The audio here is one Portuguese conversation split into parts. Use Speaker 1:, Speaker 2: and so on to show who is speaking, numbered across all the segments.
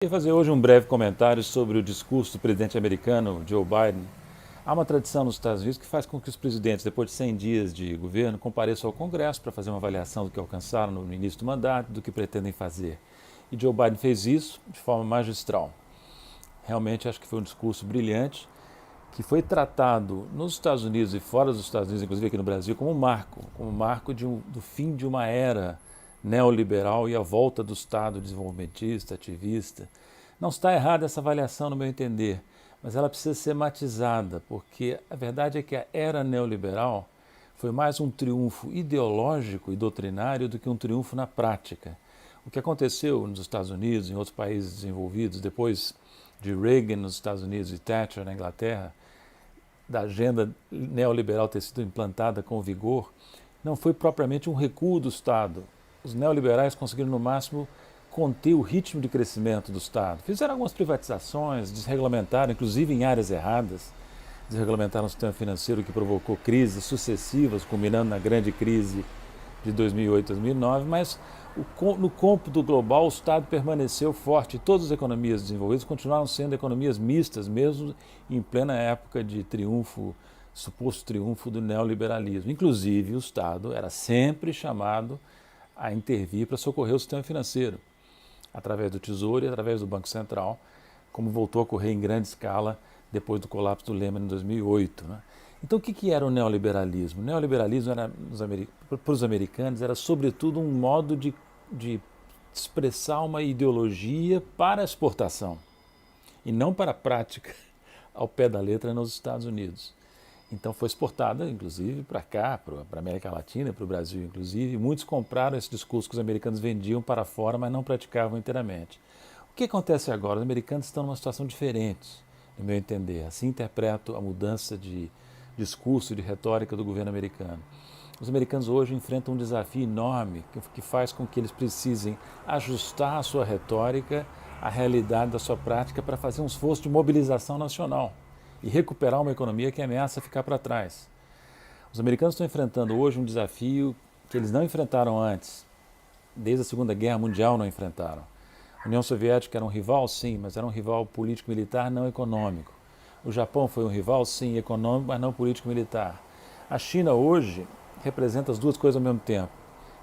Speaker 1: Queria fazer hoje um breve comentário sobre o discurso do presidente americano Joe Biden. Há uma tradição nos Estados Unidos que faz com que os presidentes, depois de 100 dias de governo, compareçam ao Congresso para fazer uma avaliação do que alcançaram no início do mandato, do que pretendem fazer. E Joe Biden fez isso de forma magistral. Realmente acho que foi um discurso brilhante, que foi tratado nos Estados Unidos e fora dos Estados Unidos, inclusive aqui no Brasil, como um marco do fim de uma era neoliberal e a volta do Estado desenvolvimentista, ativista. Não está errada essa avaliação, no meu entender, mas ela precisa ser matizada, porque a verdade é que a era neoliberal foi mais um triunfo ideológico e doutrinário do que um triunfo na prática. O que aconteceu nos Estados Unidos, em outros países desenvolvidos, depois de Reagan nos Estados Unidos e Thatcher na Inglaterra, da agenda neoliberal ter sido implantada com vigor, não foi propriamente um recuo do Estado. Os neoliberais conseguiram, no máximo, conter o ritmo de crescimento do Estado. Fizeram algumas privatizações, desregulamentaram, inclusive em áreas erradas, desregulamentaram o sistema financeiro, que provocou crises sucessivas, culminando na grande crise de 2008 2009, mas no cômputo global o Estado permaneceu forte. Todas as economias desenvolvidas continuaram sendo economias mistas, mesmo em plena época de triunfo, suposto triunfo do neoliberalismo. Inclusive, o Estado era sempre chamado a intervir para socorrer o sistema financeiro, através do Tesouro e através do Banco Central, como voltou a ocorrer em grande escala depois do colapso do Lehman em 2008. Né? Então, o que era o neoliberalismo? O neoliberalismo, para os americanos, era sobretudo um modo de expressar uma ideologia para a exportação e não para a prática ao pé da letra nos Estados Unidos. Então foi exportada, inclusive, para cá, para a América Latina, para o Brasil, inclusive. E muitos compraram esse discurso que os americanos vendiam para fora, mas não praticavam inteiramente. O que acontece agora? Os americanos estão numa situação diferente, no meu entender. Assim interpreto a mudança de discurso, de retórica do governo americano. Os americanos hoje enfrentam um desafio enorme que faz com que eles precisem ajustar a sua retórica à realidade da sua prática para fazer um esforço de mobilização nacional e recuperar uma economia que ameaça ficar para trás. Os americanos estão enfrentando hoje um desafio que eles não enfrentaram antes, desde a Segunda Guerra Mundial não enfrentaram. A União Soviética era um rival, sim, mas era um rival político-militar, não econômico. O Japão foi um rival, sim, econômico, mas não político-militar. A China hoje representa as duas coisas ao mesmo tempo.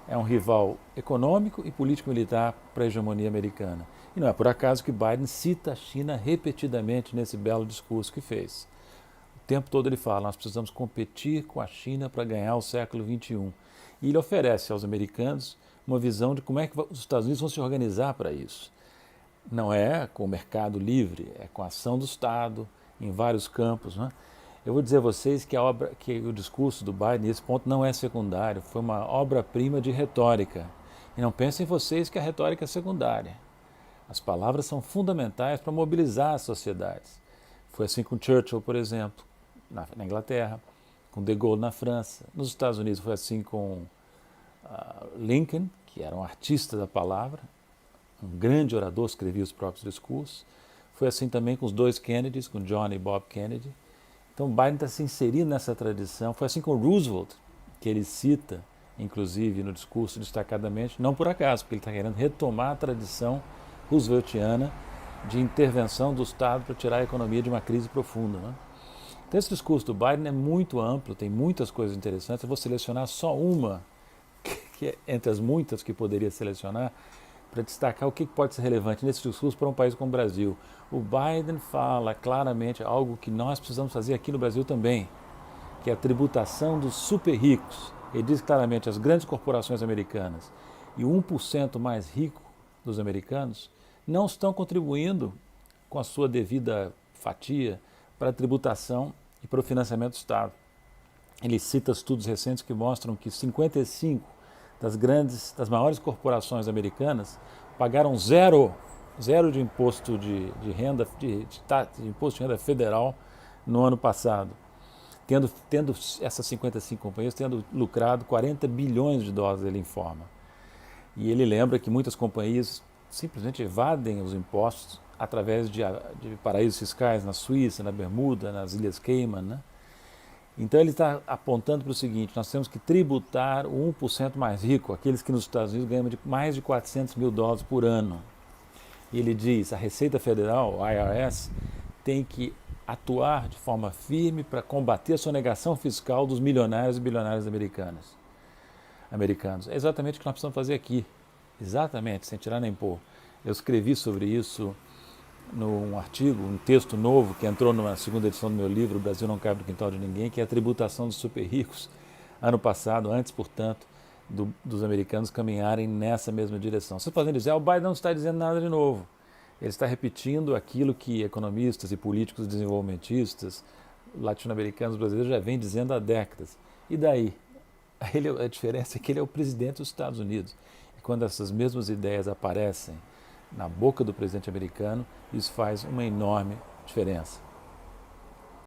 Speaker 1: É um rival econômico e político-militar para a hegemonia americana. E não é por acaso que Biden cita a China repetidamente nesse belo discurso que fez. O tempo todo ele fala, nós precisamos competir com a China para ganhar o século XXI. E ele oferece aos americanos uma visão de como é que os Estados Unidos vão se organizar para isso. Não é com o mercado livre, é com a ação do Estado em vários campos. Né? Eu vou dizer a vocês que o discurso do Biden, nesse ponto, não é secundário, foi uma obra-prima de retórica. E não pensem vocês que a retórica é secundária. As palavras são fundamentais para mobilizar as sociedades. Foi assim com Churchill, por exemplo, na Inglaterra, com De Gaulle na França. Nos Estados Unidos foi assim com Lincoln, que era um artista da palavra, um grande orador, escrevia os próprios discursos. Foi assim também com os dois Kennedys, com John e Bob Kennedy. Então Biden está se inserindo nessa tradição. Foi assim com Roosevelt, que ele cita, inclusive no discurso destacadamente, não por acaso, porque ele está querendo retomar a tradição rooseveltiana de intervenção do Estado para tirar a economia de uma crise profunda. Né? Então esse discurso do Biden é muito amplo, tem muitas coisas interessantes. Eu vou selecionar só uma, que é entre as muitas que poderia selecionar, para destacar o que pode ser relevante nesse discurso para um país como o Brasil. O Biden fala claramente algo que nós precisamos fazer aqui no Brasil também, que é a tributação dos super ricos. Ele diz claramente as grandes corporações americanas e o 1% mais rico dos americanos não estão contribuindo com a sua devida fatia para a tributação e para o financiamento do Estado. Ele cita estudos recentes que mostram que 55 das maiores corporações americanas pagaram zero de imposto de renda, de imposto de renda federal no ano passado, tendo essas 55 companhias tendo lucrado 40 bilhões de dólares, ele informa. E ele lembra que muitas companhias simplesmente evadem os impostos através de paraísos fiscais na Suíça, na Bermuda, nas Ilhas Cayman, né? Então ele está apontando para o seguinte, nós temos que tributar o 1% mais rico, aqueles que nos Estados Unidos ganham mais de 400 mil dólares por ano. E ele diz, a Receita Federal, o IRS, tem que atuar de forma firme para combater a sonegação fiscal dos milionários e bilionários americanos. É exatamente o que nós precisamos fazer aqui. Exatamente, sem tirar nem pôr. Eu escrevi sobre isso num artigo, um texto novo que entrou na segunda edição do meu livro, O Brasil Não Cabe no Quintal de Ninguém, que é a tributação dos super ricos, ano passado, antes, portanto, dos americanos caminharem nessa mesma direção. Vocês podem dizer, o Biden não está dizendo nada de novo. Ele está repetindo aquilo que economistas e políticos desenvolvimentistas, latino-americanos, brasileiros já vêm dizendo há décadas. E daí? A diferença é que ele é o presidente dos Estados Unidos. E quando essas mesmas ideias aparecem na boca do presidente americano, isso faz uma enorme diferença.